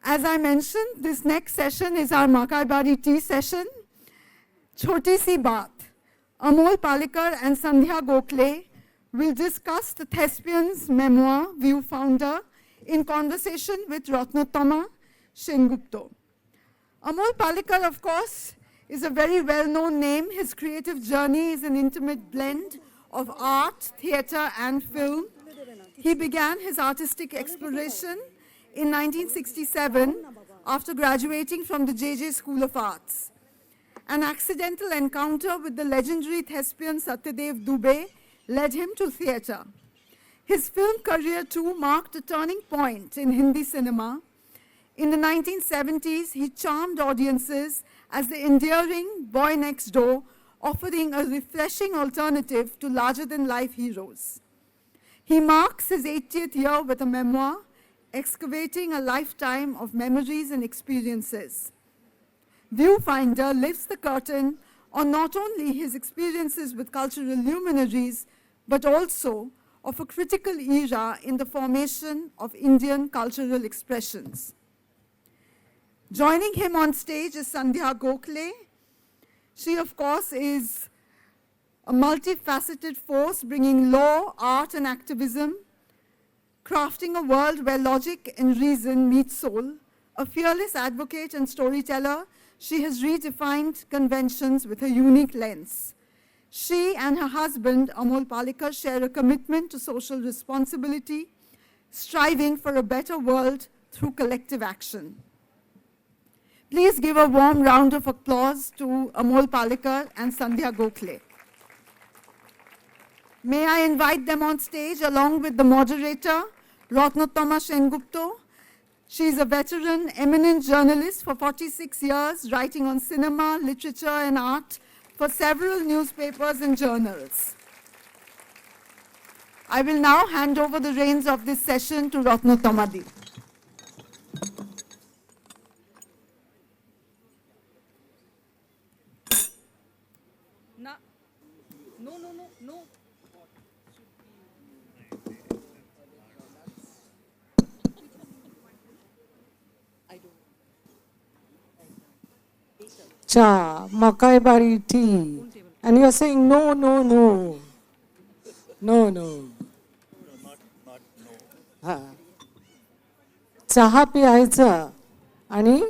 As I mentioned, this next session is our Makai Bari tea session. Chhoti Si Baat. Amol, Palekar and Sandhya Gokhale will discuss the thespian's memoir, Viewfinder, in conversation with Ratnottama Sengupta. Amol Palekar, of course, is a very well-known name. His creative journey is an intimate blend of art, theatre and film. He began his artistic exploration in 1967 after graduating from the JJ School of Arts. An accidental encounter with the legendary thespian Satyadev Dubey led him to theatre. His film career too marked a turning point in Hindi cinema. In the 1970s, he charmed audiences as the endearing boy next door, offering a refreshing alternative to larger-than-life heroes. He marks his 80th year with a memoir, excavating a lifetime of memories and experiences. Viewfinder lifts the curtain on not only his experiences with cultural luminaries, but also of a critical era in the formation of Indian cultural expressions. Joining him on stage is Sandhya Gokhale. She, of course, is a multifaceted force bringing law, art, and activism, crafting a world where logic and reason meet soul. A fearless advocate and storyteller, she has redefined conventions with a unique lens. She and her husband, Amol Palekar, share a commitment to social responsibility, striving for a better world through collective action. Please give a warm round of applause to Amol Palekar and Sandhya Gokhale. May I invite them on stage along with the moderator, Ratnottama Sengupta. She is a veteran, eminent journalist for 46 years, writing on cinema, literature, and art for several newspapers and journals. I will now hand over the reins of this session to Ratnottama Di. No. Cha, Makai Bari tea. And you are saying no. No. Ha. Chaha piyaयचा आणि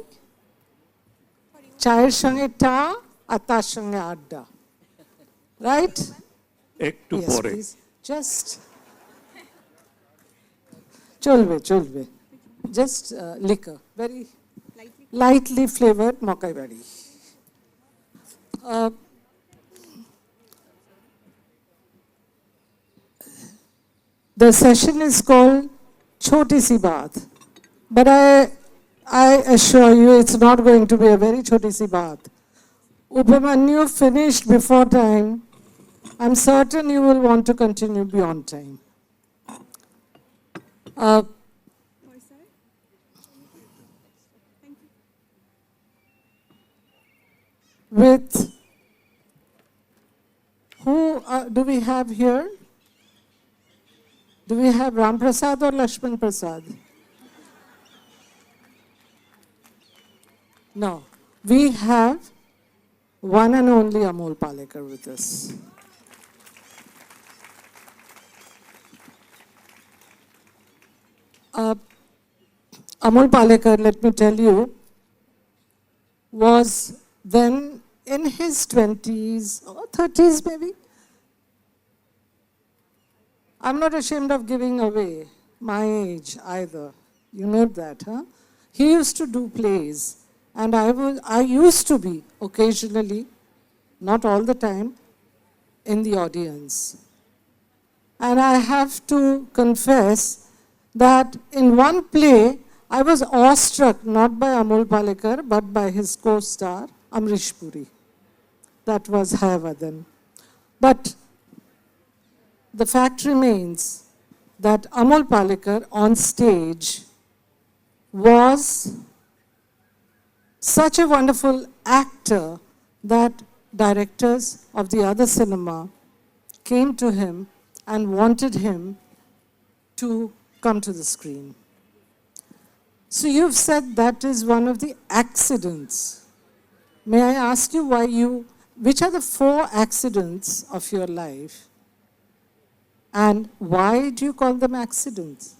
चायेर संगे टा আর তার সঙ্গে আড্ডা. Right? একটু Yes, পরে please. Just চলবে. Just liquor, very lightly flavored Makai Bari. The session is called Chhoti Si Baat, but I assure you it's not going to be a very Chhoti Si Baat. Upamanyu finished before time. I'm certain you will want to continue beyond time. With who do we have here? Do we have Ram Prasad or Lakshman Prasad? No. We have one and only Amol Palekar with us. Amol Palekar, let me tell you, was then in his 20s or 30s maybe. I'm not ashamed of giving away my age either. You know that, huh? He used to do plays, and I used to be occasionally, not all the time, in the audience. And I have to confess that in one play, I was awestruck not by Amol Palekar, but by his co-star, Amrish Puri. That was Hayavadan. But the fact remains that Amol Palekar on stage was such a wonderful actor that directors of the other cinema came to him and wanted him to come to the screen. So you've said that is one of the accidents. May I ask you which are the 4 accidents of your life and why do you call them accidents?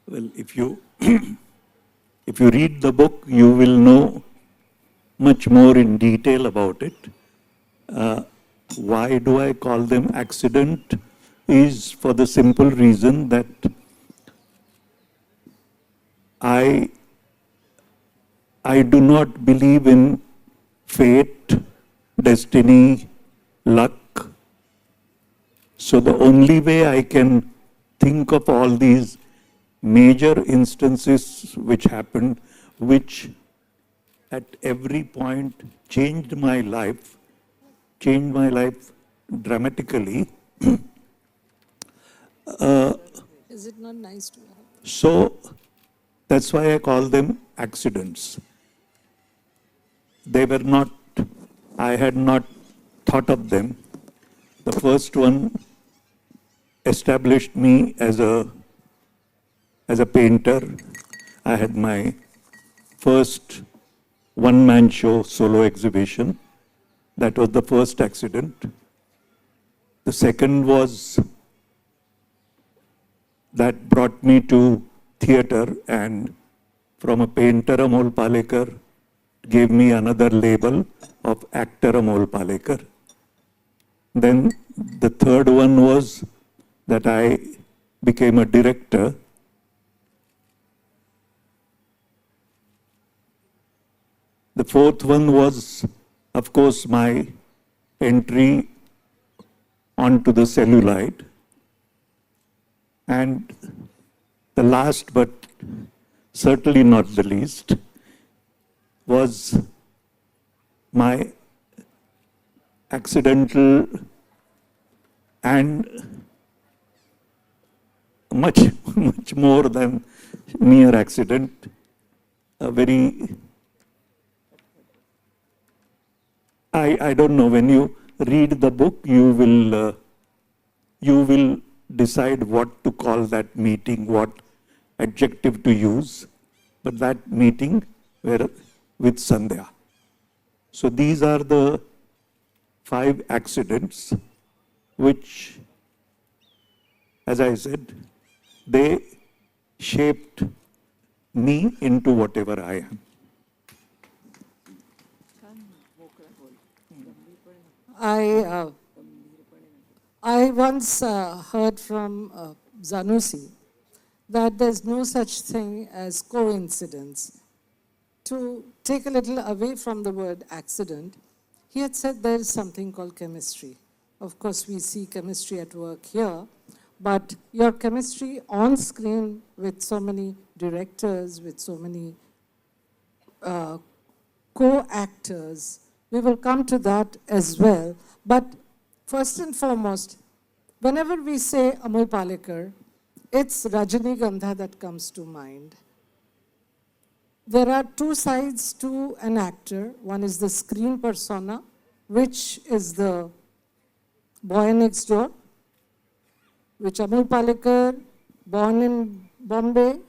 Well, if you if you read the book, you will know much more in detail about it. Why do I call them accident? Is for the simple reason that I do not believe in fate, destiny, luck. So the only way I can think of all these major instances which happened, which at every point changed my life dramatically. Is it not nice to have? So that's why I call them accidents. They were not, I had not thought of them. The first one established me as a painter. I had my first one-man show solo exhibition. That was the first accident. The second was that brought me to theatre, and from a painter, Amol Palekar, gave me another label of actor Amol Palekar. Then the third one was that I became a director. The fourth one was, of course, my entry onto the celluloid. And the last, but certainly not the least, was my accidental and much more than mere accident, a very, I don't know, when you read the book, you will decide what to call that meeting, what adjective to use, but that meeting were with Sandhya. So these are the 5 accidents which, as I said, they shaped me into whatever I am. I once heard from Zanussi that there's no such thing as coincidence. To take a little away from the word accident, he had said there is something called chemistry. Of course, we see chemistry at work here, but your chemistry on screen with so many directors, with so many co-actors, we will come to that as well. But first and foremost, whenever we say Amol Palekar, it's Rajinigandha that comes to mind. There are 2 sides to an actor. One is the screen persona, which is the boy next door, which Amol Palekar, born in Bombay,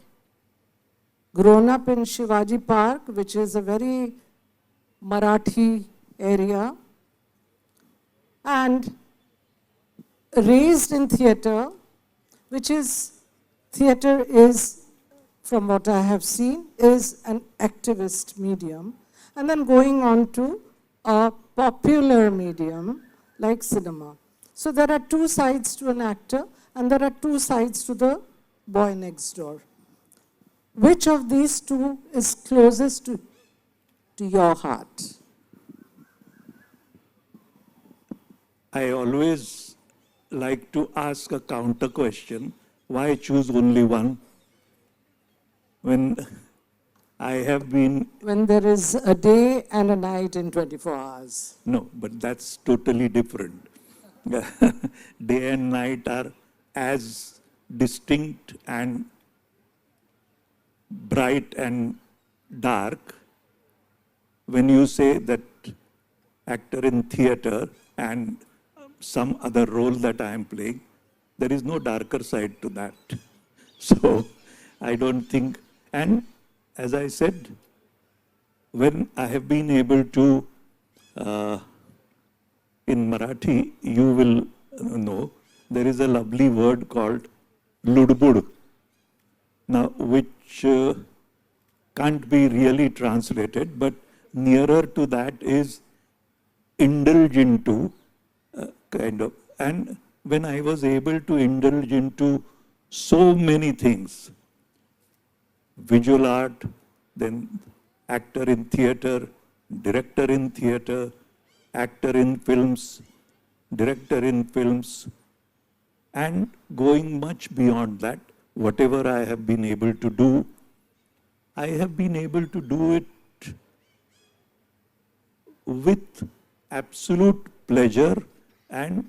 grown up in Shivaji Park, which is a very Marathi area, and raised in theatre, which is, theatre is, from what I have seen, is an activist medium, and then going on to a popular medium like cinema. So there are 2 sides to an actor, and there are 2 sides to the boy next door. Which of these 2 is closest to your heart? I always like to ask a counter question. Why choose only one? When I have been... When there is a day and a night in 24 hours. No, but that's totally different. Day and night are as distinct and bright and dark. When you say that actor in theatre and some other role that I am playing, there is no darker side to that. So I don't think, and as I said, when I have been able to, in Marathi, you will know, there is a lovely word called ludbud, now which can't be really translated, but nearer to that is indulge into, kind of. And when I was able to indulge into so many things, visual art, then actor in theatre, director in theatre, actor in films, director in films, and going much beyond that, whatever I have been able to do, I have been able to do it with absolute pleasure and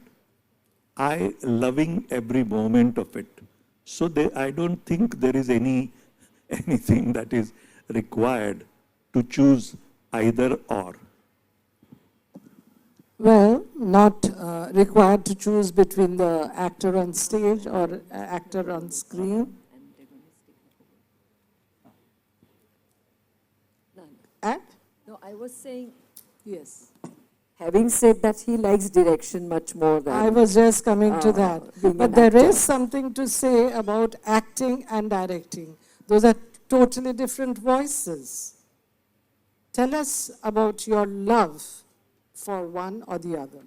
I loving every moment of it. So I don't think there is anything that is required to choose either or. Well, not required to choose between the actor on stage or actor on screen. And? No, I was saying, Yes. having said that, he likes direction much more than. I was just coming to that. being But an there actor. is something to say about acting and directing. Those are totally different voices. Tell us about your love for one or the other.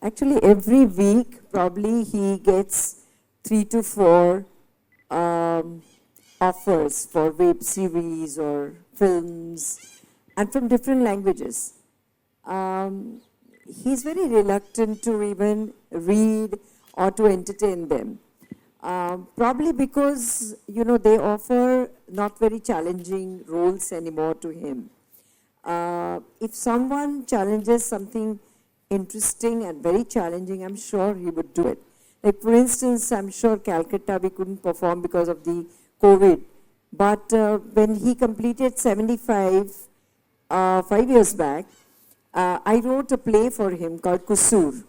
Actually, every week, probably he gets 3 to 4 offers for web series or films, and from different languages. He's very reluctant to even read or to entertain them. Probably because, they offer not very challenging roles anymore to him. If someone challenges something interesting and very challenging, I'm sure he would do it. Like, for instance, I'm sure Calcutta we couldn't perform because of the COVID. But when he completed 75, 5 years back, I wrote a play for him called Kusur.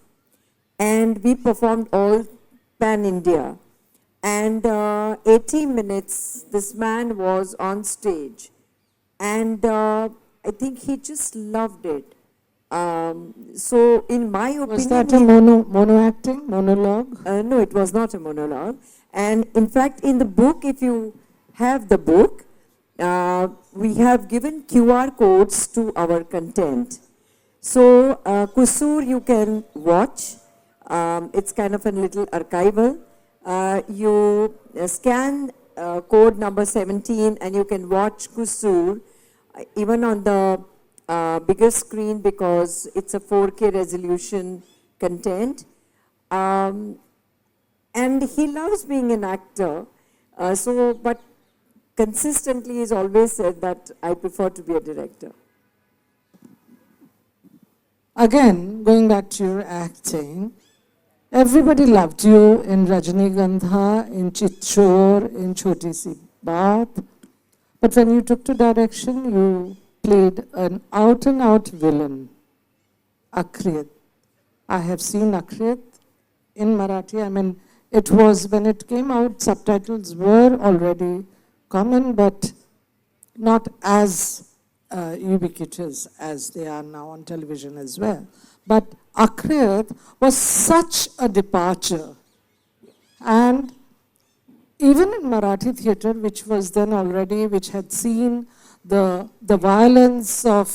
And we performed all pan-India. And 80 minutes, this man was on stage. And I think he just loved it. So in my opinion... Was that a mono acting, monologue? No, it was not a monologue. And in fact, in the book, if you have the book, we have given QR codes to our content. So Kusur you can watch. It's kind of a little archival. You scan code number 17 and you can watch Kusur even on the bigger screen because it's a 4K resolution content. And he loves being an actor. But consistently he's always said that I prefer to be a director. Again, going back to your acting, everybody loved you in Rajnigandha, in Chichor, in Chhoti Si Baat. But when you took to direction, you played an out-and-out villain, Akrit. I have seen Akrit in Marathi. I mean, it was, when it came out, subtitles were already common, but not as ubiquitous as they are now on television as well. But Akrit was such a departure. And even in Marathi theatre, which was then already, which had seen the violence of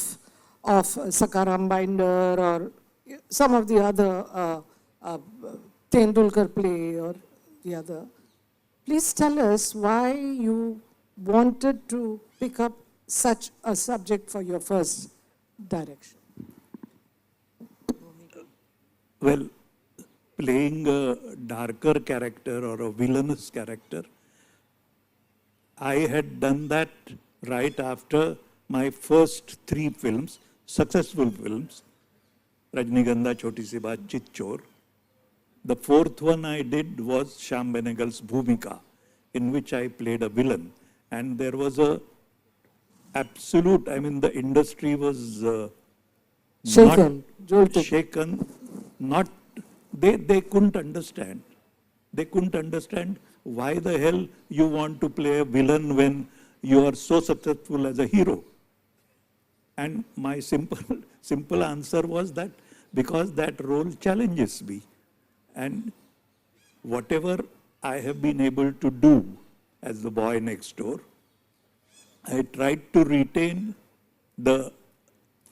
Sakaram Binder or some of the other Tendulkar play or the other. Please tell us why you wanted to pick up such a subject for your first direction. Well, playing a darker character or a villainous character, I had done that right after my first 3 films, successful films, Rajnigandha, Chhoti Si Baat, Chichor. The 4th one I did was Shyam Benegal's Bhumika, in which I played a villain. And there was a absolute, I mean, the industry was Shaken, jolted. shaken, not, they couldn't understand. They couldn't understand why the hell you want to play a villain when you are so successful as a hero. And my simple answer was that because that role challenges me. And whatever I have been able to do as the boy next door, I tried to retain the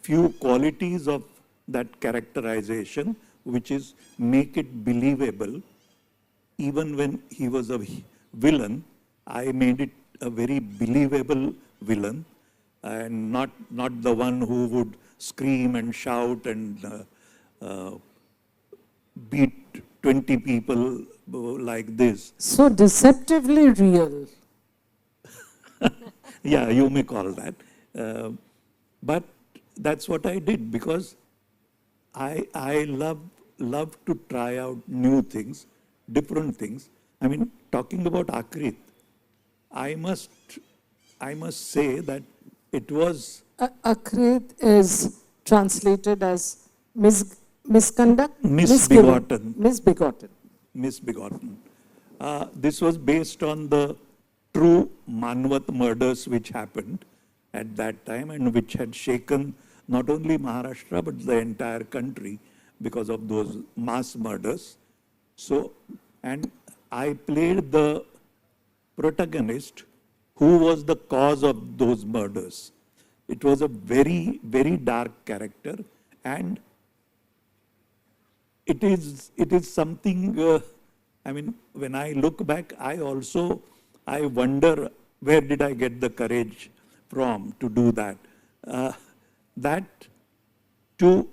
few qualities of that characterization, which is make it believable. Even when he was a villain, I made it a very believable villain, and not the one who would scream and shout and beat 20 people like this. So deceptively real. Yeah, you may call that. But that's what I did, because I love to try out new things, different things. I mean, talking about Akrit, I must say that it was... Akrit is translated as misconduct? Misbegotten. Misbegotten. Misbegotten. This was based on the true Manvat murders which happened at that time and which had shaken not only Maharashtra but the entire country because of those mass murders. So, and I played the protagonist who was the cause of those murders. It was a very, very dark character, and it is something, I mean, when I look back, I wonder where did I get the courage from to do that. That to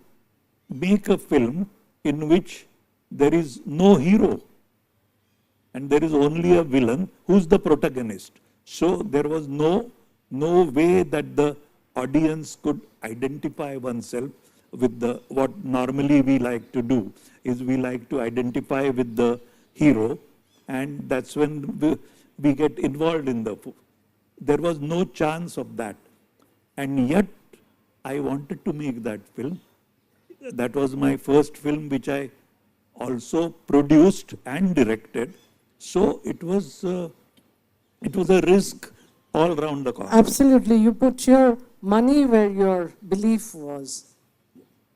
make a film in which there is no hero and there is only a villain who's the protagonist. So there was no way that the audience could identify oneself with what normally we like to do is we like to identify with the hero, and that's when we get involved in the... There was no chance of that. And yet, I wanted to make that film. That was my first film which I also produced and directed. So it was a risk all around the corner. Absolutely. You put your money where your belief was.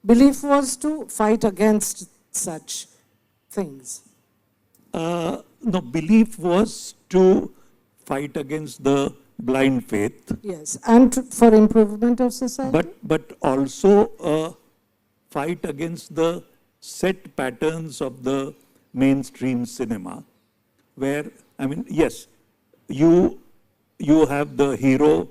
Belief was to fight against such things. No, belief was to fight against the blind faith. Yes, and for improvement of society. But also fight against the set patterns of the mainstream cinema, where, I mean, yes, you have the hero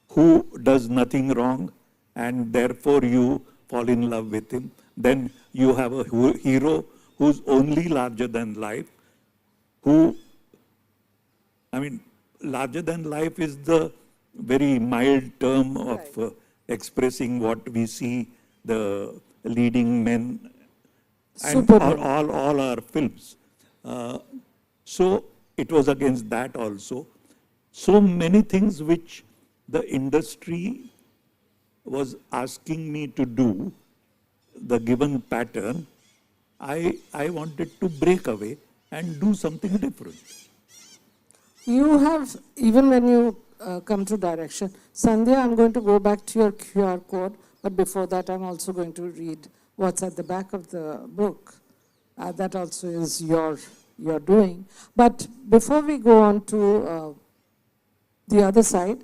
who does nothing wrong and therefore you fall in love with him. Then you have a hero who's only larger than life, larger than life is the very mild term of expressing what we see the leading men and all our films. So it was against that also. So many things which the industry was asking me to do, the given pattern, I wanted to break away and do something different. You have, even when you come to direction, Sandhya, I'm going to go back to your QR code, but before that I'm also going to read what's at the back of the book. That also is your doing. But before we go on to the other side,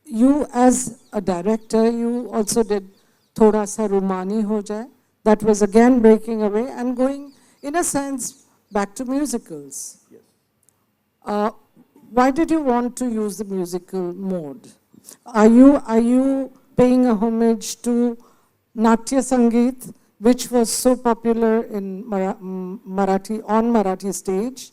you as a director, you also did Thoda Sa Rumani Ho Jaye. That was again breaking away and going, in a sense, back to musicals. Yes. Why did you want to use the musical mode? Are you paying a homage to Natya Sangeet, which was so popular in Marathi stage?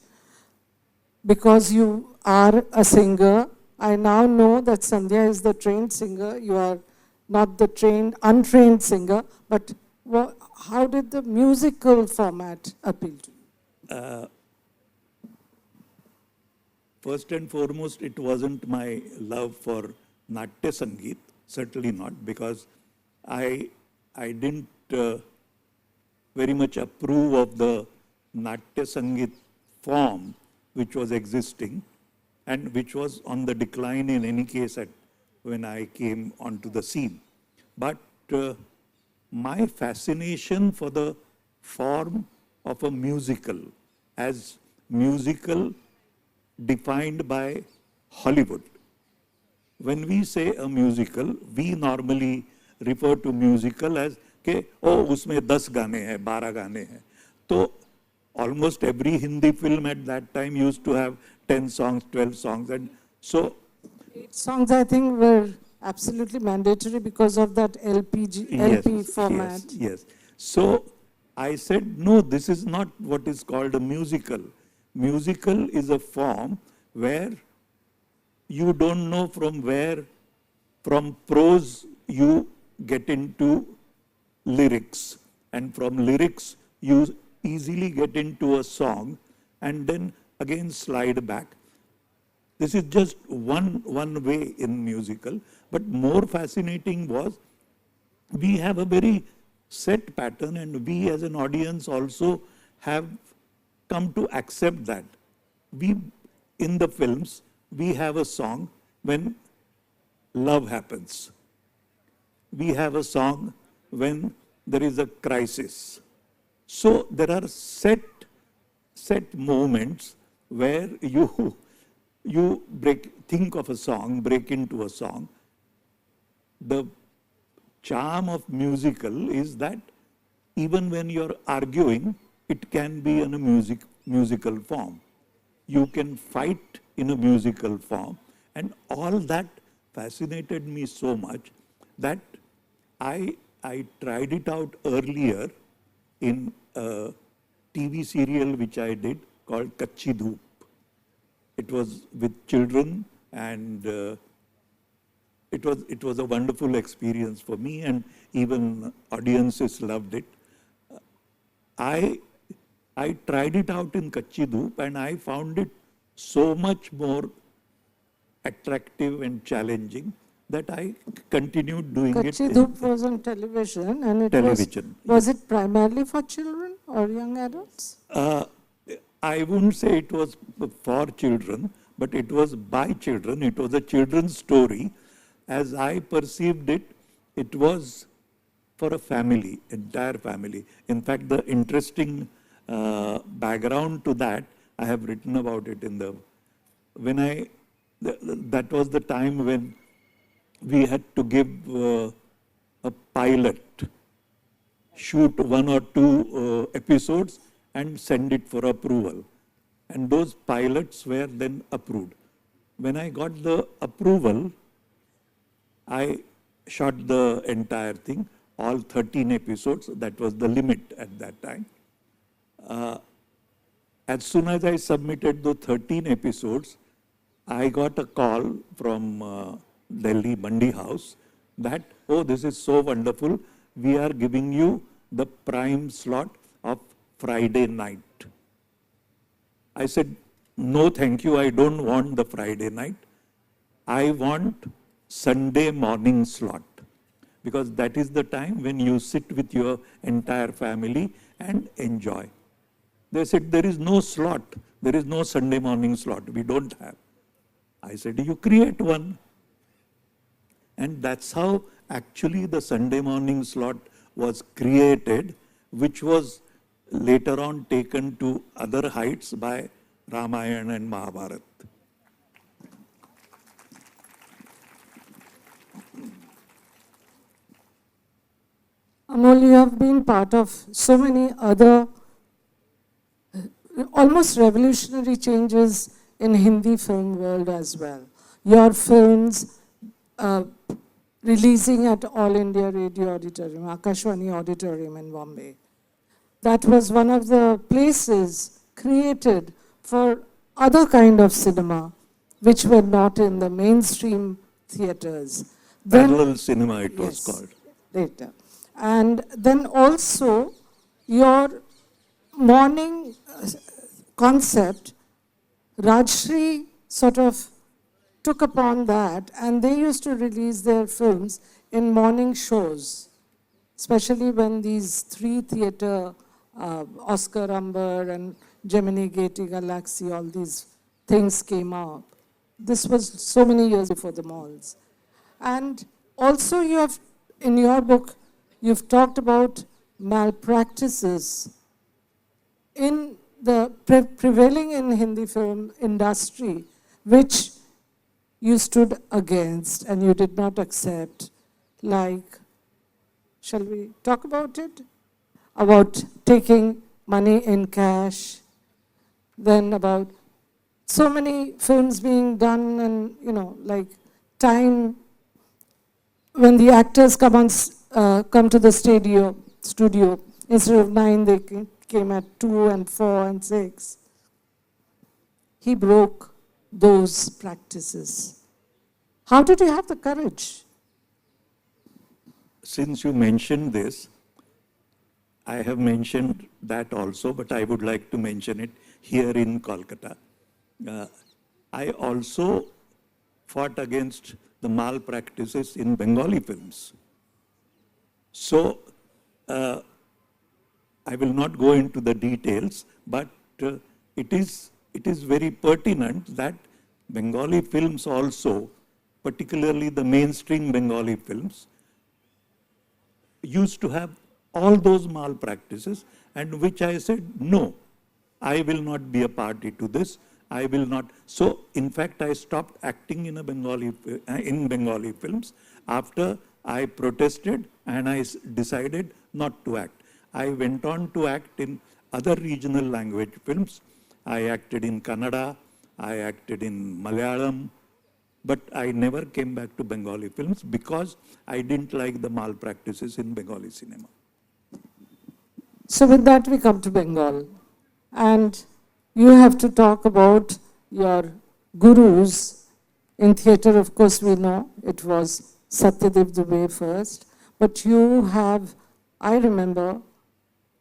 Because you are a singer, I now know that Sandhya is the trained singer. You are not the untrained singer. But how did the musical format appeal to you? First and foremost, it wasn't my love for Natya Sangeet, certainly not, because I didn't very much approve of the Natya Sangit form which was existing and which was on the decline in any case when I came onto the scene. But my fascination for the form of a musical, as musical defined by Hollywood. When we say a musical, we normally refer to musical as कि उसमें 10 गाने हैं, 12 गाने हैं. तो almost every Hindi film at that time used to have 10 songs, 12 songs, and so 8 songs I think were absolutely mandatory because of that LP format. Yes. So I said, no, this is not what is called a musical. Musical is a form where you don't know from prose you get into lyrics, and from lyrics you easily get into a song and then again slide back. This is just one way in musical, but more fascinating was we have a very set pattern, and we as an audience also have come to accept that. In the films, we have a song when love happens. We have a song when there is a crisis. So there are set moments where you think of a song, break into a song. The charm of musical is that even when you're arguing, it can be in a musical form. You can fight in a musical form, and all that fascinated me so much that I tried it out earlier in a TV serial which I did called Kachhi Dhoop. It was with children, and it was a wonderful experience for me, and even audiences loved it. I tried it out in Kachhi Dhoop, and I found it so much more attractive and challenging that I continued doing it. Kachhi Dhoop was on television, and was it primarily for children or young adults? I wouldn't say it was for children, but it was by children. It was a children's story. As I perceived it, it was for a family, entire family. In fact, the interesting background to that, I have written about it that was the time when we had to give a pilot, shoot 1 or 2 episodes and send it for approval. And those pilots were then approved. When I got the approval, I shot the entire thing, all 13 episodes. That was the limit at that time. As soon as I submitted the 13 episodes, I got a call from Delhi Mandi House that, oh, this is so wonderful, we are giving you the prime slot of Friday night. I said, no, thank you, I don't want the Friday night. I want Sunday morning slot, because that is the time when you sit with your entire family and enjoy. They said, there is no slot, there is no Sunday morning slot, we don't have. I said, you create one. And that's how actually the Sunday morning slot was created, which was later on taken to other heights by Ramayana and Mahabharata. Amol, you have been part of so many other almost revolutionary changes in Hindi film world as well. Your films releasing at All India Radio Auditorium, Akashwani Auditorium in Bombay. That was one of the places created for other kind of cinema which were not in the mainstream theaters. Parallel cinema it was called. Later. And then also your morning concept, Rajshri sort of took upon that, and they used to release their films in morning shows, especially when these 3 theater Oscar Umber and Gemini Gate Galaxy, all these things came up. This was so many years before the malls. And also you have, in your book, you've talked about malpractices in the prevailing in Hindi film industry, which you stood against and you did not accept. Like, shall we talk about it? About taking money in cash, then about so many films being done and, you know, like time when the actors come to the studio, instead of 9, they came at 2 and 4 and 6. He broke those practices. How did you have the courage? Since you mentioned this, I have mentioned that also, but I would like to mention it here in Kolkata. I also fought against the malpractices in Bengali films. So, I will not go into the details, but it is very pertinent that Bengali films also, particularly the mainstream Bengali films, used to have all those malpractices, and which I said, no, I will not be a party to this. I will not. So, in fact, I stopped acting in Bengali films after I protested and I decided not to act. I went on to act in other regional language films. I acted in Kannada, I acted in Malayalam, but I never came back to Bengali films because I didn't like the malpractices in Bengali cinema. So with that we come to Bengal, and you have to talk about your gurus in theatre. Of course we know it was Satyadev Dubey first, but you have, I remember,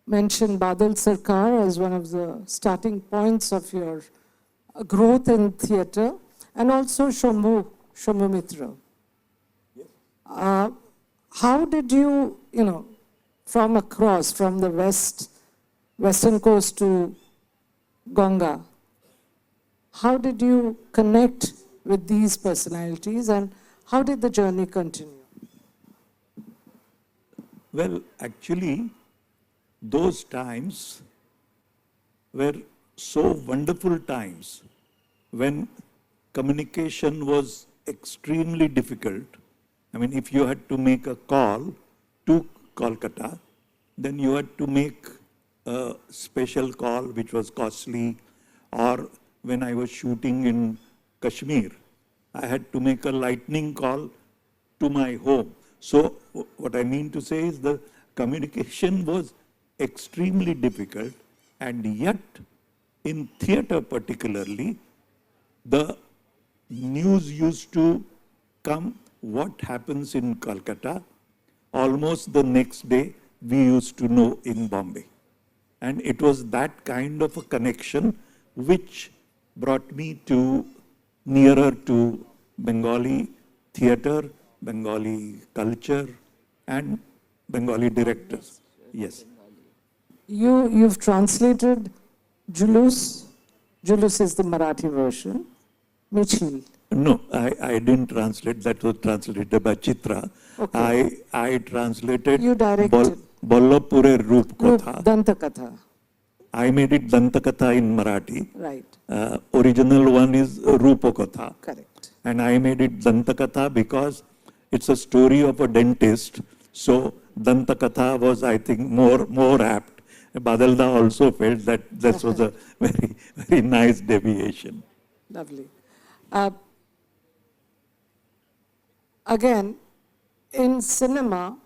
mentioned Badal Sarkar as one of the starting points of your growth in theatre, and also Shambhu Mitra. How did you, from across, from the western coast to Ganga, how did you connect with these personalities and how did the journey continue? Well, actually, those times were so wonderful times when communication was extremely difficult. I mean, if you had to make a call to Kolkata, then you had to make a special call which was costly, or when I was shooting in Kashmir, I had to make a lightning call to my home. So what I mean to say is the communication was extremely difficult, and yet in theatre particularly, the news used to come what happens in Calcutta. Almost the next day we used to know in Bombay. And it was that kind of a connection which brought me to nearer to Bengali theatre, Bengali culture, and Bengali directors. Yes. You've translated Julus. Julus is the Marathi version. Michil. No, I didn't translate. That was translated by Chitra. Okay. I translated. You directed. Bollapure Roop Kotha. Dantakatha. I made it Dantakatha in Marathi. Right. Original one is Rupakatha. Correct. And I made it Dantakatha because it's a story of a dentist. So Dantakatha was, I think, more apt. Badalda also felt that this was a very, very nice deviation. Lovely. Again, in cinema,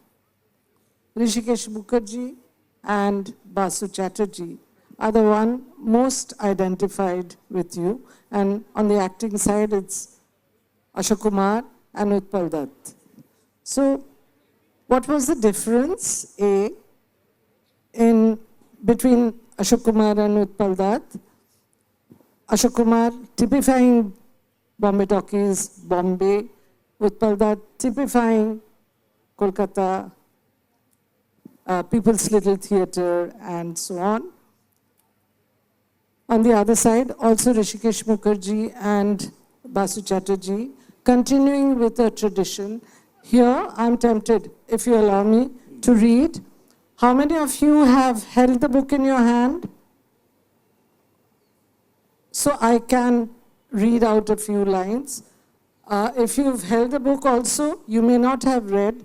Rishikesh Mukherjee and Basu Chatterjee are the one most identified with you. And on the acting side, it's Ashok Kumar and Utpal Dutt. So, what was the difference, between Ashok Kumar and Utpal Dutt? Ashok Kumar typifying Bombay talkies, Bombay, Utpal Dutt typifying Kolkata, People's Little Theatre, and so on. On the other side, also Rishikesh Mukherjee and Basu Chatterjee, continuing with a tradition. Here, I'm tempted, if you allow me, to read. How many of you have held the book in your hand? So I can read out a few lines. If you've held the book also, you may not have read.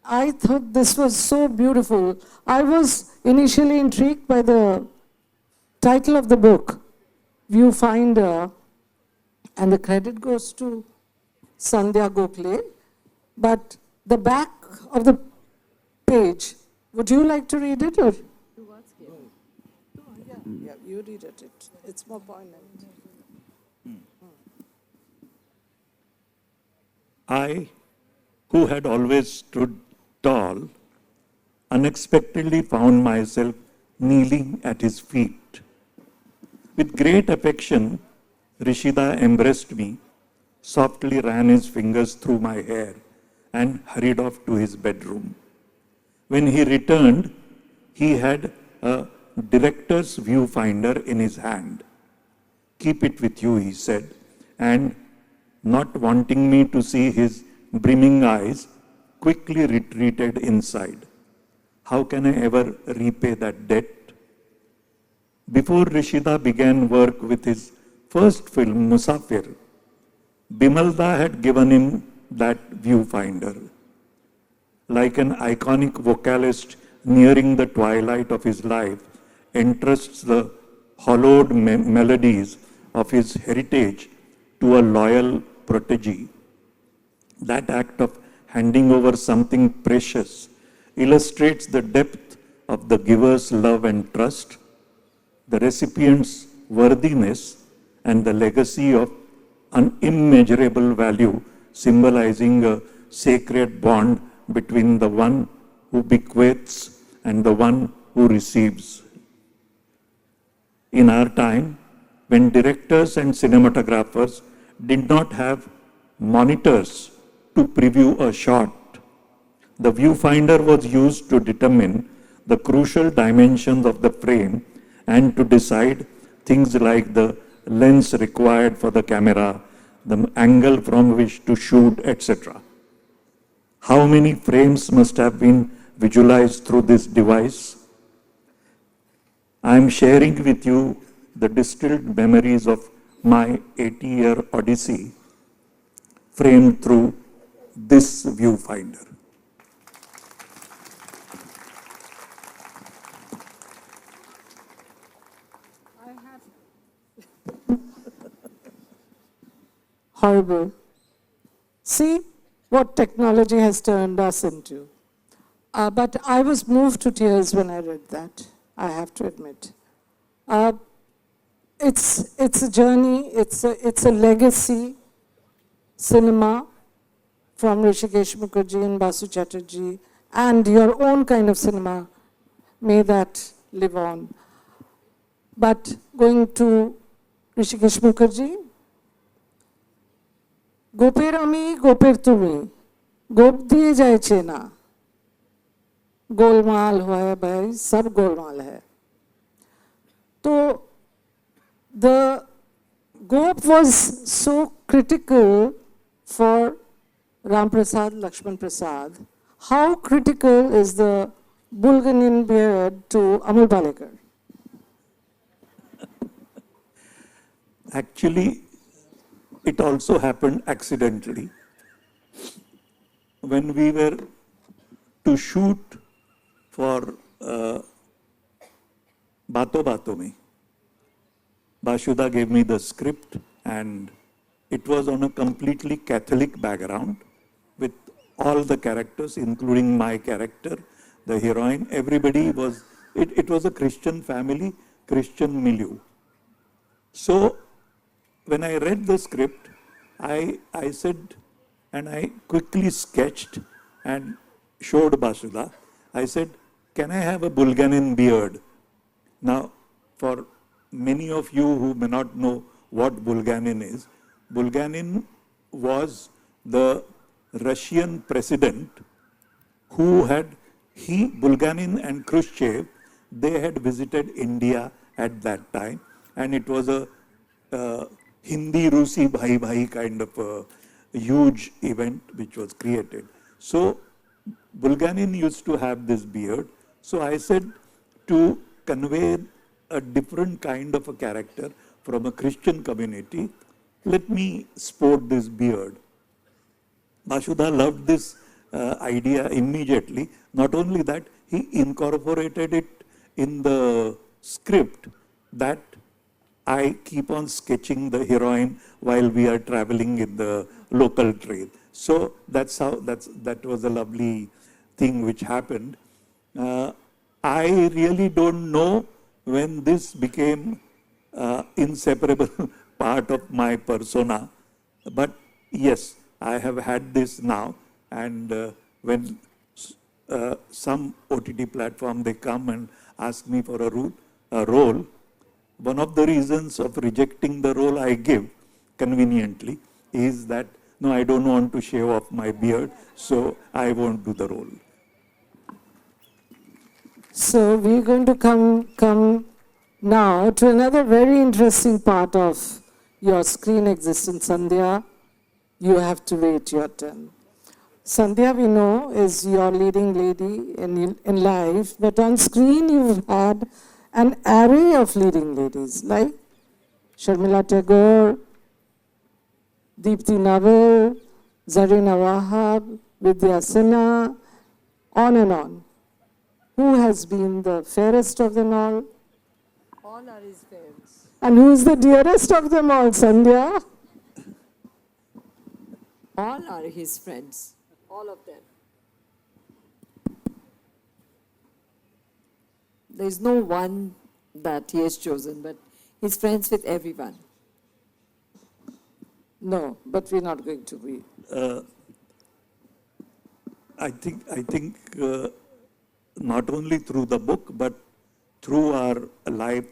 I thought this was so beautiful. I was initially intrigued by the title of the book, Viewfinder, and the credit goes to Sandhya Gokhale. But the back of the page, would you like to read it? Or? Yeah, you read it. It's more poignant. I, who had always stood tall, unexpectedly found myself kneeling at his feet. With great affection, Rishida embraced me, softly ran his fingers through my hair, and hurried off to his bedroom. When he returned, he had a director's viewfinder in his hand. "Keep it with you," he said, and not wanting me to see his brimming eyes, quickly retreated inside. How can I ever repay that debt? Before Rishida began work with his first film, Musafir, Bimalda had given him that viewfinder. Like an iconic vocalist nearing the twilight of his life, entrusts the hollowed melodies of his heritage to a loyal protege. That act of handing over something precious illustrates the depth of the giver's love and trust, the recipient's worthiness, and the legacy of an immeasurable value, symbolizing a sacred bond between the one who bequeaths and the one who receives. In our time, when directors and cinematographers did not have monitors to preview a shot, the viewfinder was used to determine the crucial dimensions of the frame and to decide things like the lens required for the camera, the angle from which to shoot, etc. How many frames must have been visualized through this device? I am sharing with you the distilled memories of my 80-year odyssey, framed through this viewfinder. Horrible. See what technology has turned us into. But I was moved to tears when I read that, I have to admit. It's a journey, it's a legacy cinema from Rishikesh Mukherjee and Basu Chatterjee, and your own kind of cinema. May that live on. But going to Rishikesh Mukherjee, গোপের আমি গোপের তুমি গোপ দিয়ে যাইছে না गोलमाल हुआ है भाई सब गोलमाल है तो the gop was so critical for Ram Prasad Lakshman Prasad. How critical is the Bulganin beard to Amol Palekar? Actually, it also happened accidentally. When we were to shoot for Bato Bato Mein, Bashuda gave me the script, and it was on a completely Catholic background with all the characters, including my character, the heroine. Everybody was, it was a Christian family, Christian milieu. So when I read the script, I said, and I quickly sketched and showed Basuda. I said, can I have a Bulganin beard? Now, for many of you who may not know what Bulganin is, Bulganin was the Russian president who had Bulganin and Khrushchev, they had visited India at that time, and it was a Hindi Rusi Bhai Bhai kind of a huge event which was created. So Bulganin used to have this beard. So I said, to convey a different kind of a character from a Christian community, let me sport this beard. Mashuda loved this idea immediately. Not only that, he incorporated it in the script that I keep on sketching the heroine while we are traveling in the local train. So that was a lovely thing which happened. I really don't know when this became inseparable part of my persona, but yes, I have had this now, and when some OTT platform they come and ask me for a role, one of the reasons of rejecting the role I give conveniently is that, no, I don't want to shave off my beard, so I won't do the role. So we're going to come now to another very interesting part of your screen existence, Sandhya. You have to wait your turn. Sandhya, we know, is your leading lady in life, but on screen you've had an array of leading ladies like Sharmila Tagore, Deepthi Naval, Zarina Wahab, Vidya Sinha, on and on. Who has been the fairest of them all? All are his friends. And who is the dearest of them all, Sandhya? All are his friends. All of them. There is no one that he has chosen, but he's friends with everyone. No, but we're not going to be. I think not only through the book, but through our life,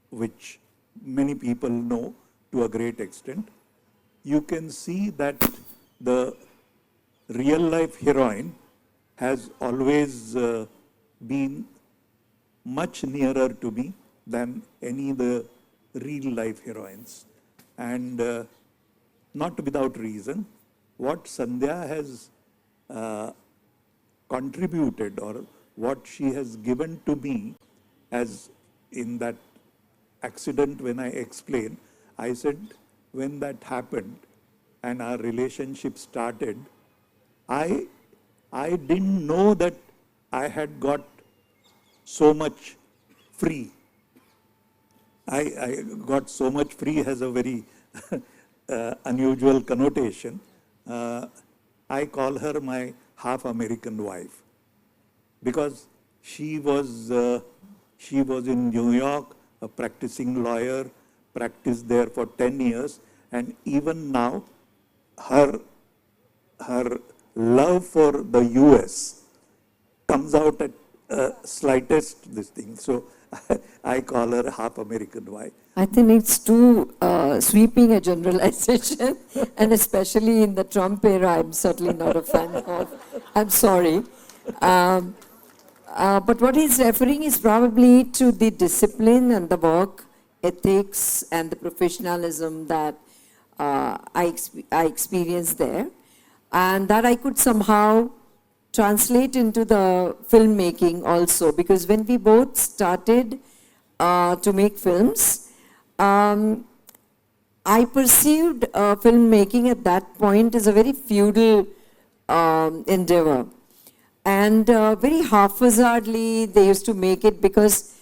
which many people know to a great extent, you can see that the real life heroine has always been much nearer to me than any of the real life heroines. And not without reason, what Sandhya has contributed, or what she has given to me, as in that accident when I explained, I said when that happened and our relationship started, I didn't know that I had got so much free. I got so much free has a very unusual connotation. I call her my half American wife, because she was in New York, a practicing lawyer, practiced there for 10 years, and even now her love for the US comes out at slightest this thing. So I call her half American wife. I think it's too sweeping a generalization, and especially in the Trump era, I'm certainly not a fan of. I'm sorry. But what he's referring is probably to the discipline and the work ethics and the professionalism that I experienced there, and that I could somehow translate into the filmmaking also, because when we both started to make films, I perceived filmmaking at that point as a very feudal endeavor. And very haphazardly they used to make it, because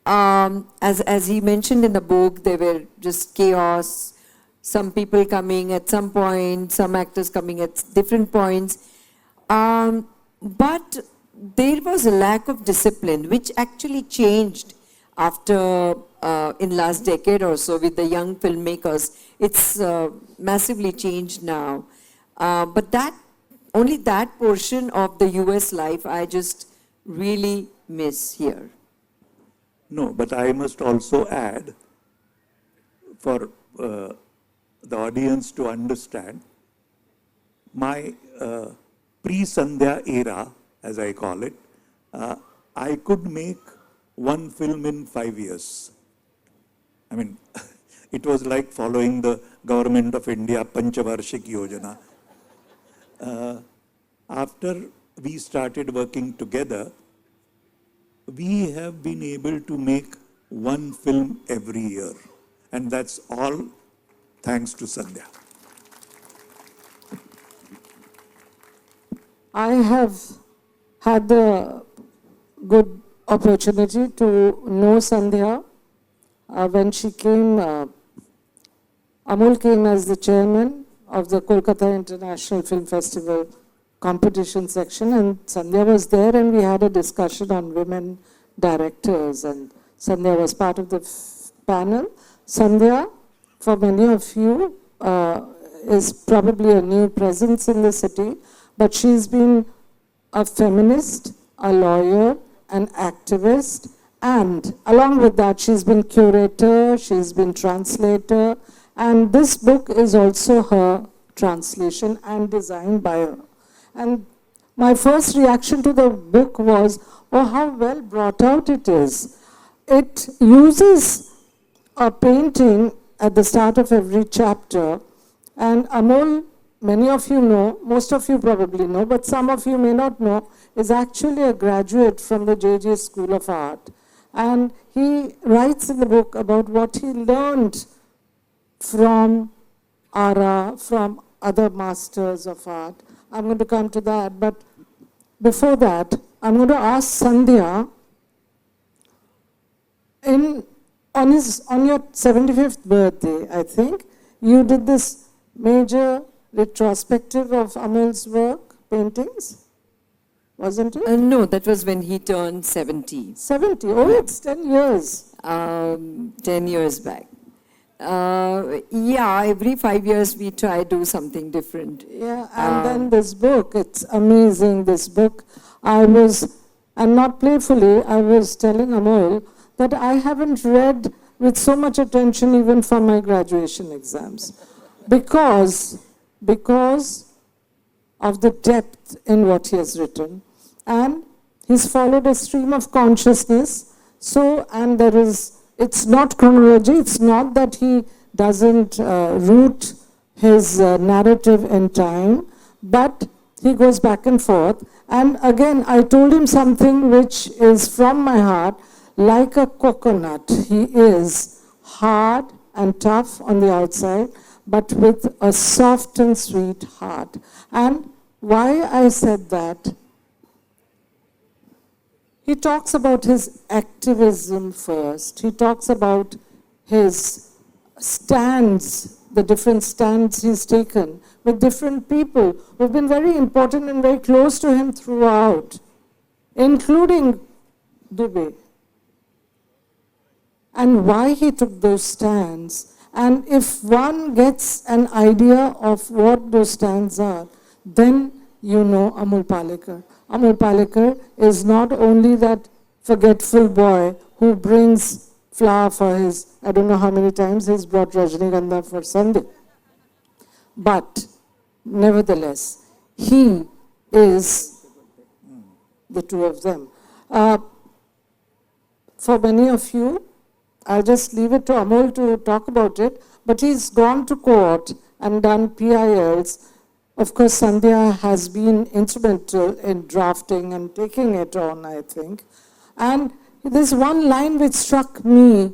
as he mentioned in the book, there were just chaos, some people coming at some point, some actors coming at different points. But there was a lack of discipline, which actually changed after in last decade or so with the young filmmakers. It's massively changed now. But that only that portion of the US life I just really miss here. No, but I must also add, for the audience to understand, my pre-Sandhya era as I call it, I could make one film in 5 years. I mean, it was like following the government of India Panchavarshik Yojana. After we started working together, we have been able to make one film every year. And that's all thanks to Sandhya. I have had the good opportunity to know Sandhya when she came. Amol came as the chairman of the Kolkata International Film Festival competition section, and Sandhya was there, and we had a discussion on women directors, and Sandhya was part of the panel. Sandhya, for many of you, is probably a new presence in the city, but she's been a feminist, a lawyer, an activist, and along with that, she's been curator, she's been translator, and this book is also her translation and designed by her. And my first reaction to the book was, oh, how well brought out it is. It uses a painting at the start of every chapter, and Amol, many of you know, most of you probably know, but some of you may not know, is actually a graduate from the JJ School of Art. And he writes in the book about what he learned from Ara, from other masters of art. I'm going to come to that, but before that, I'm going to ask Sandhya, on your 75th birthday, I think, you did this major retrospective of Amol's work, paintings, wasn't it? No, that was when he turned 70. 70, oh, it's 10 years. 10 years back. Yeah, every 5 years we try to do something different. Yeah, and then this book, it's amazing, this book. And not playfully, I was telling Amol that I haven't read with so much attention even for my graduation exams. Because of the depth in what he has written. And he's followed a stream of consciousness. So, and it's not chronology, it's not that he doesn't root his narrative in time, but he goes back and forth. And again, I told him something which is from my heart. Like a coconut, he is hard and tough on the outside, but with a soft and sweet heart. And why I said that, he talks about his activism first. He talks about his stands, the different stands he's taken with different people who've been very important and very close to him throughout, including Dubey. And why he took those stands. And if one gets an idea of what those stands are, then you know Amol Palekar. Amol Palekar is not only that forgetful boy who brings flower for his, I don't know how many times he's brought Rajnigandha for Sandhya. But nevertheless, he is the two of them. For many of you, I'll just leave it to Amol to talk about it, but he's gone to court and done PILs. Of course, Sandhya has been instrumental in drafting and taking it on, I think. And there's one line which struck me.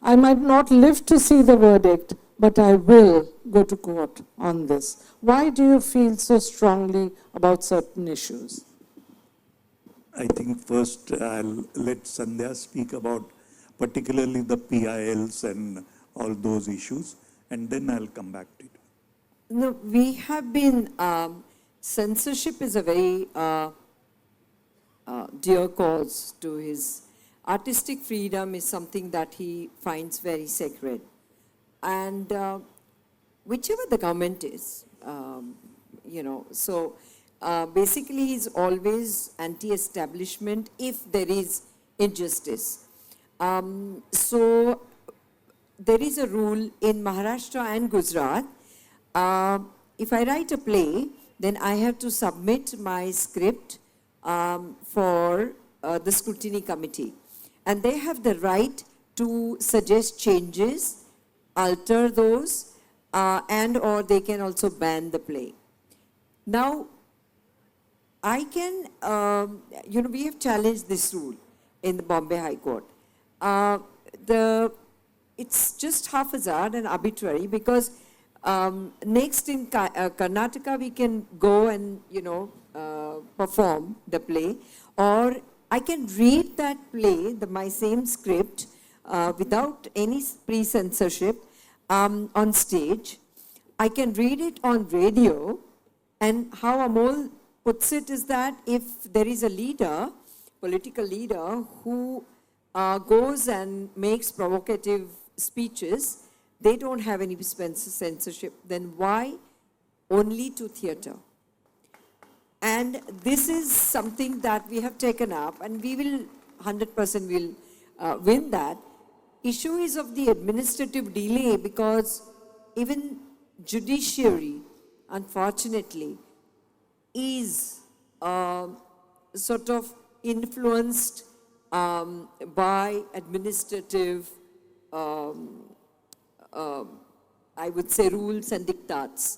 I might not live to see the verdict, but I will go to court on this. Why do you feel so strongly about certain issues? I think first I'll let Sandhya speak about particularly the PILs and all those issues, and then I'll come back to it. No, we have been, censorship is a very dear cause to his. Artistic freedom is something that he finds very sacred. And whichever the government is, basically he's always anti-establishment if there is injustice. So there is a rule in Maharashtra and Gujarat. If I write a play then I have to submit my script for the scrutiny committee. And they have the right to suggest changes, alter those, and or they can also ban the play. Now, I can, we have challenged this rule in the Bombay High Court. It's just haphazard and arbitrary because next in Karnataka we can go and, perform the play, or I can read that play, my same script, without any pre-censorship on stage. I can read it on radio, and how Amol puts it is that if there is a leader, political leader, who goes and makes provocative speeches, they don't have any censorship, then why only to theatre? And this is something that we have taken up, and we will 100% will win that. Issue is of the administrative delay, because even judiciary, unfortunately, is sort of influenced by administrative, I would say, rules and diktats.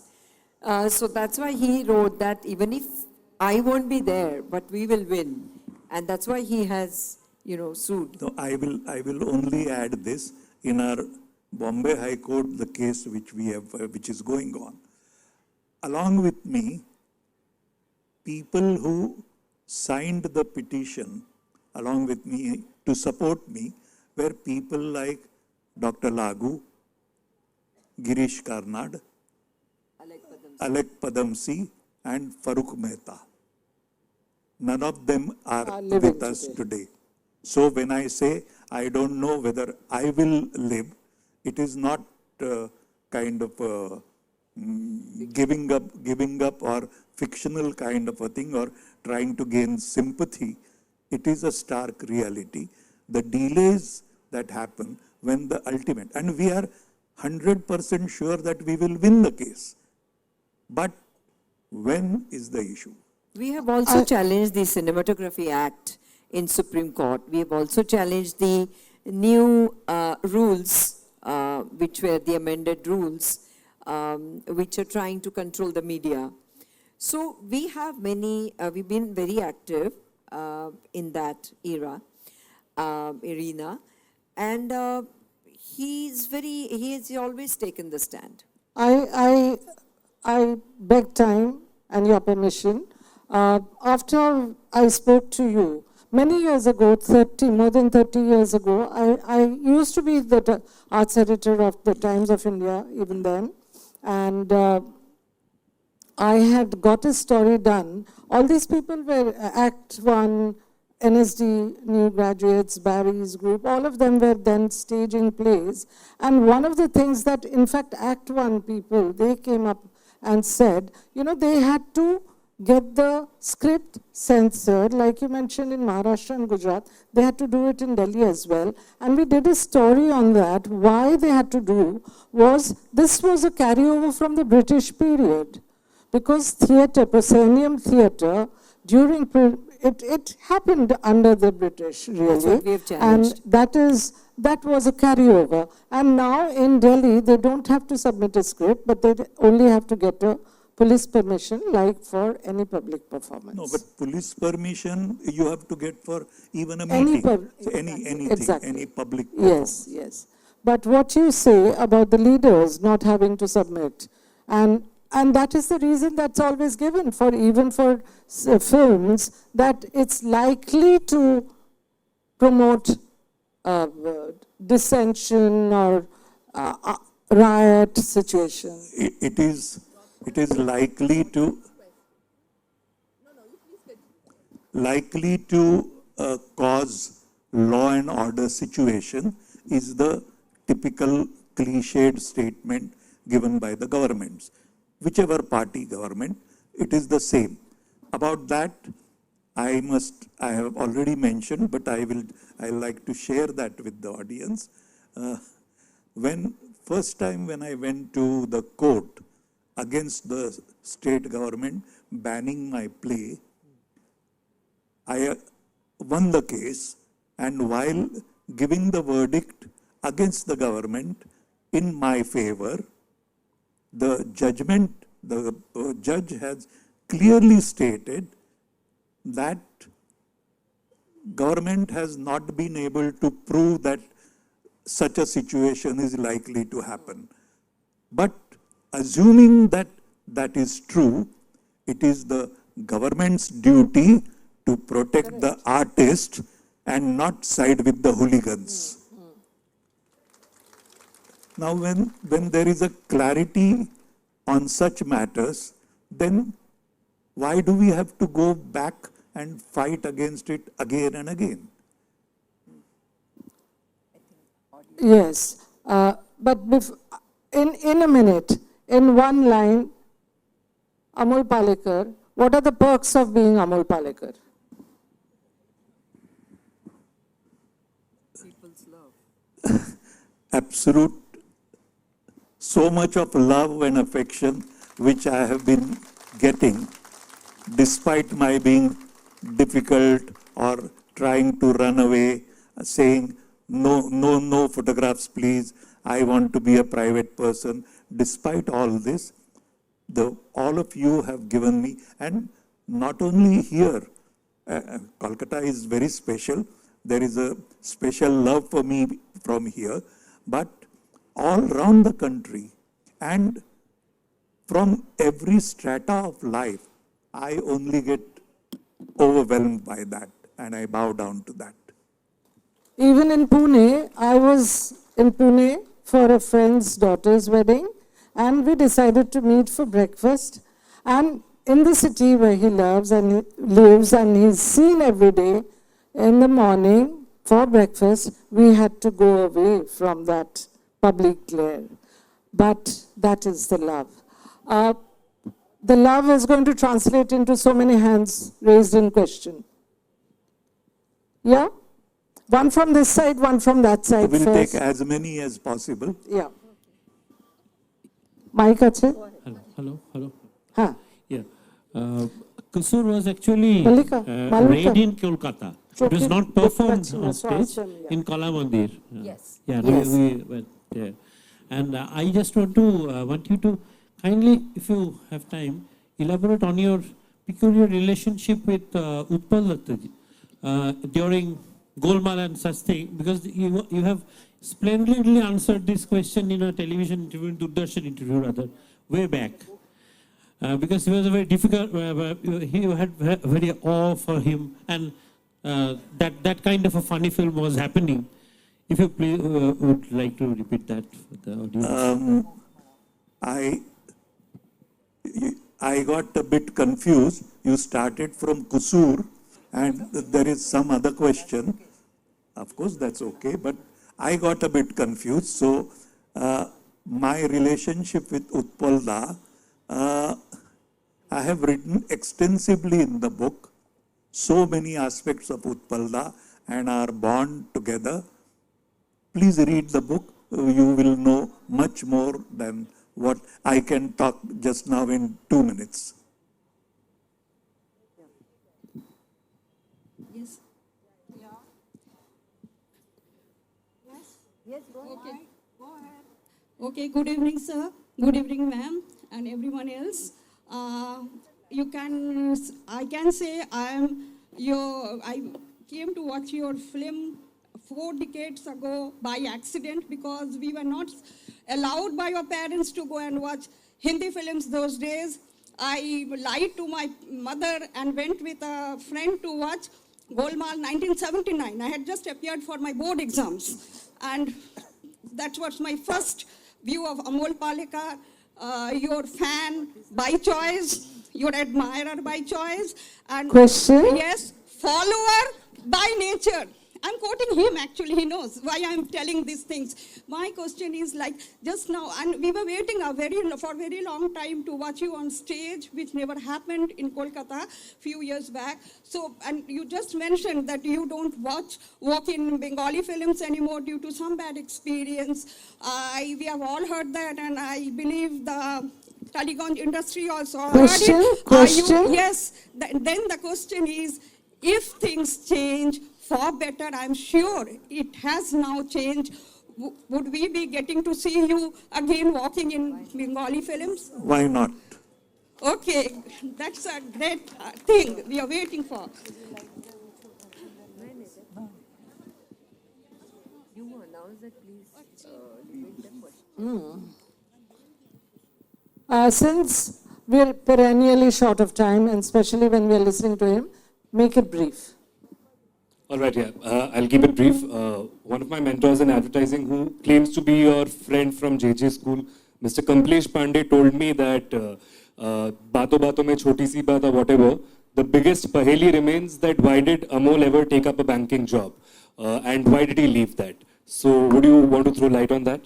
So that's why he wrote that even if I won't be there, but we will win. And that's why he has, sued. No, I will only add this. In our Bombay High Court, the case which we have, which is going on, along with me, people who signed the petition along with me to support me were people like Dr. Lagu, Girish Karnad, Alek Padamsi, and Farooq Mehta. None of them are with us today. So when I say I don't know whether I will live, it is not kind of giving up or fictional kind of a thing or trying to gain sympathy. It is a stark reality. The delays that happen when the ultimate, and we are 100% sure that we will win the case. But when is the issue? We have also challenged the Cinematography Act in Supreme Court. We have also challenged the new rules, which were the amended rules, which are trying to control the media. So we have we've been very active in that arena, and he has always taken the stand. I beg time and your permission. After I spoke to you, many years ago, more than 30 years ago, I used to be the arts editor of the Times of India, even then, and I had got a story done. All these people were Act 1, NSD, new graduates, Barry's group, all of them were then staging plays. And one of the things that, in fact, Act 1 people, they came up and said, they had to get the script censored, like you mentioned in Maharashtra and Gujarat, they had to do it in Delhi as well. And we did a story on that. Why they had to do this was a carryover from the British period. Because theatre, proscenium theatre, during it happened under the British, really. That's what we have challenged. And that was a carryover. And now in Delhi, they don't have to submit a script, but they only have to get a police permission, like for any public performance. No, but police permission you have to get for even a meeting. Anything, exactly. any public performance. Yes. But what you say about the leaders not having to submit, and that is the reason that's always given for even for films, that it's likely to promote dissension or riot situation. It is likely to cause law and order situation is the typical cliched statement given by the governments. Whichever party government, it is the same. About that, I have already mentioned, but I like to share that with the audience. First time when I went to the court, against the state government banning my play. I won the case, and while giving the verdict against the government in my favor, the judge has clearly stated that government has not been able to prove that such a situation is likely to happen. But assuming that that is true, it is the government's duty to protect the artist and not side with the hooligans. Now, when there is a clarity on such matters, then why do we have to go back and fight against it again and again? Yes, but in a minute, in one line, Amol Palekar, what are the perks of being Amol Palekar? Absolute, so much of love and affection which I have been getting, despite my being difficult or trying to run away, saying, no photographs, please. I want to be a private person. Despite all this, all of you have given me, and not only here, Kolkata is very special. There is a special love for me from here, but all around the country and from every strata of life, I only get overwhelmed by that, and I bow down to that. Even in Pune, I was in Pune for a friend's daughter's wedding, and we decided to meet for breakfast. And in the city where he loves and lives and he's seen every day, in the morning for breakfast, we had to go away from that public glare. But that is the love. The love is going to translate into so many hands raised in question. Yeah? One from this side, one from that side. We'll first. take as many as possible. Yeah. Mike, Hello. Huh. Yeah. Kusur was actually Malika. read in Kolkata. It was not performed on stage in Kala Mandir. Yes. Yeah, Yes. we went there. And I just want you to kindly, if you have time, elaborate on your peculiar relationship with Utpal Dattaji during Golmaal and such thing, because you have splendidly answered this question in a television interview, Doordarshan interview rather, way back. Because he was a very difficult, he had very awe for him, and that kind of a funny film was happening. If you please, would like to repeat that for the audience. I got a bit confused. You started from Kusur, and there is some other question. Of course, that's okay, but I got a bit confused. So, my relationship with Utpal Da, I have written extensively in the book so many aspects of Utpal Da and our bond together. Please read the book. You will know much more than what I can talk just now in 2 minutes. Yes. Yeah. Yes, go ahead. Okay, good evening, sir. Good evening, ma'am, and everyone else. I can say I came to watch your film 4 decades ago by accident, because we were not allowed by our parents to go and watch Hindi films those days. I lied to my mother and went with a friend to watch Golmaal 1979. I had just appeared for my board exams, and that was my first view of Amol Palekar, your fan by choice, your admirer by choice, and Question? yes, follower by nature. I'm quoting him actually, he knows why I'm telling these things. My question is like, just now, and we were waiting for a very long time to watch you on stage, which never happened in Kolkata few years back. So, and you just mentioned that you don't walk in Bengali films anymore due to some bad experience. We have all heard that, and I believe the Taliganj industry also Question? heard it. Question? Yes. Then the question is, if things change for better, I'm sure it has now changed. Would we be getting to see you again walking in Bengali films? Why not? Okay, that's a great thing we are waiting for. Since we're perennially short of time, and especially when we're listening to him, make it brief. All right, yeah. I'll keep it brief. One of my mentors in advertising, who claims to be your friend from JJ School, Mr. Kamlesh Pandey, told me that Baaton Baaton mein Chhoti Si Baat or whatever, the biggest paheli remains that why did Amol ever take up a banking job? And why did he leave that? So would you want to throw light on that?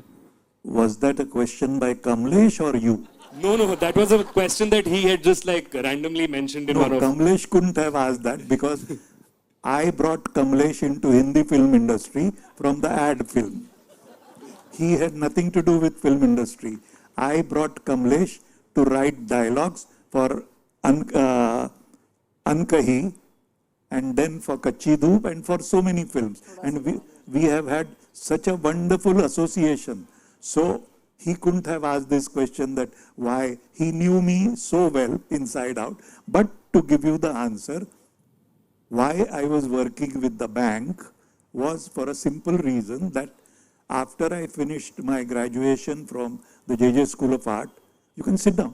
Was that a question by Kamlesh or you? No, that was a question that he had just like randomly mentioned in No, one of... Kamlesh couldn't have asked that because I brought Kamlesh into Hindi film industry from the ad film. He had nothing to do with film industry. I brought Kamlesh to write dialogues for Ankahi and then for Kachi Dhoop and for so many films. And we have had such a wonderful association. So he couldn't have asked this question that why he knew me so well inside out. But to give you the answer, why I was working with the bank was for a simple reason that after I finished my graduation from the JJ School of Art, you can sit down.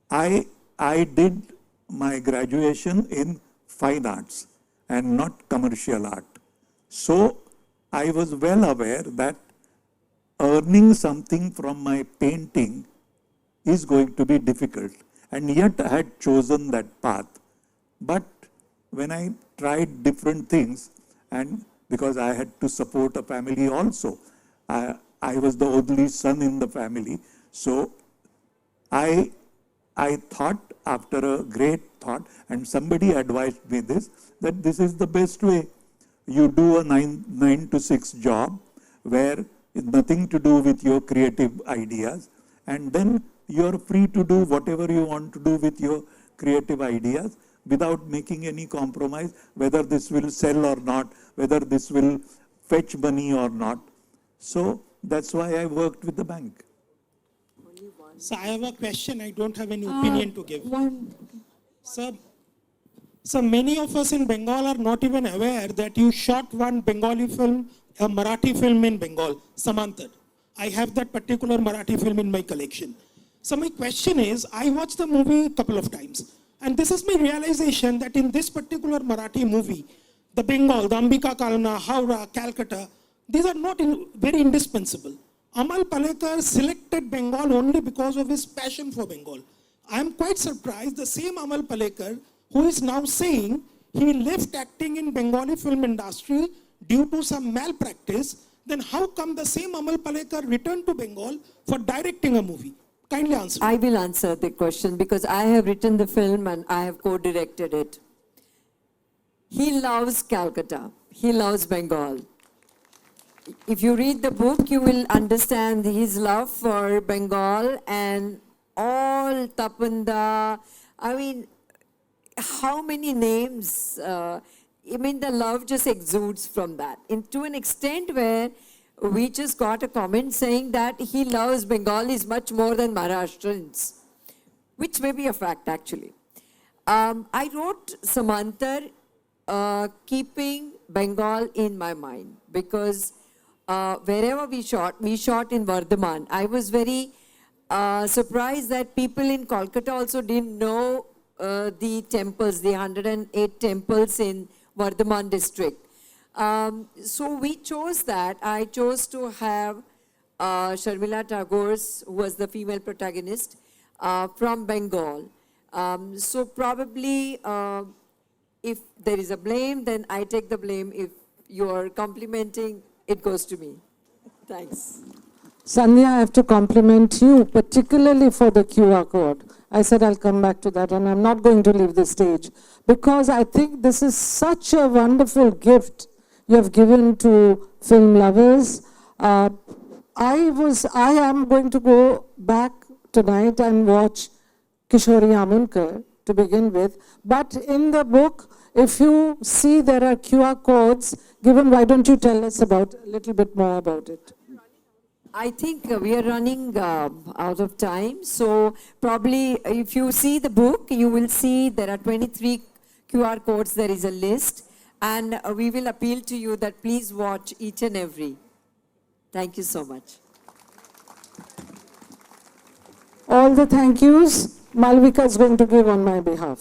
I did my graduation in fine arts and not commercial art. So I was well aware that earning something from my painting is going to be difficult. And yet I had chosen that path. But when I tried different things, and because I had to support a family also, I was the only son in the family. So I thought, after a great thought, and somebody advised me this, that this is the best way. You do a 9 to 6 job where it's nothing to do with your creative ideas, and then you're free to do whatever you want to do with your creative ideas without making any compromise, whether this will sell or not, whether this will fetch money or not. So that's why I worked with the bank. So I have a question. I don't have any opinion to give. So many of us in Bengal are not even aware that you shot one Bengali film, a Marathi film in Bengal, Samantar. I have that particular Marathi film in my collection. So my question is, I watched the movie a couple of times. And this is my realization that in this particular Marathi movie, the Bengal, the Ambika Kalna, Howrah, Calcutta, these are not very indispensable. Amal Palekar selected Bengal only because of his passion for Bengal. I am quite surprised the same Amal Palekar who is now saying he left acting in Bengali film industry due to some malpractice, then how come the same Amal Palekar returned to Bengal for directing a movie? Kindly answer. I will answer the question because I have written the film and I have co-directed it. He loves Calcutta. He loves Bengal. If you read the book, you will understand his love for Bengal and all Tapanda. I mean, how many names? I mean, the love just exudes from that. To an extent where we just got a comment saying that he loves Bengalis much more than Maharashtrians, which may be a fact actually. I wrote Samantar keeping Bengal in my mind because wherever we shot in Vardhaman. I was very surprised that people in Kolkata also didn't know the temples, the 108 temples in Vardhaman district. So we chose that. I chose to have Sharmila Tagore, who was the female protagonist, from Bengal. So probably if there is a blame, then I take the blame. If you're complimenting, it goes to me. Thanks. Sandhya, I have to compliment you, particularly for the QR code. I said I'll come back to that, and I'm not going to leave the stage because I think this is such a wonderful gift you have given to film lovers. I am going to go back tonight and watch Kishori Amunkar to begin with. But in the book, if you see there are QR codes given, why don't you tell us about a little bit more about it? I think we are running out of time. So probably if you see the book, you will see there are 23 QR codes. There is a list. And we will appeal to you that please watch each and every. Thank you so much. All the thank yous Malvika is going to give on my behalf.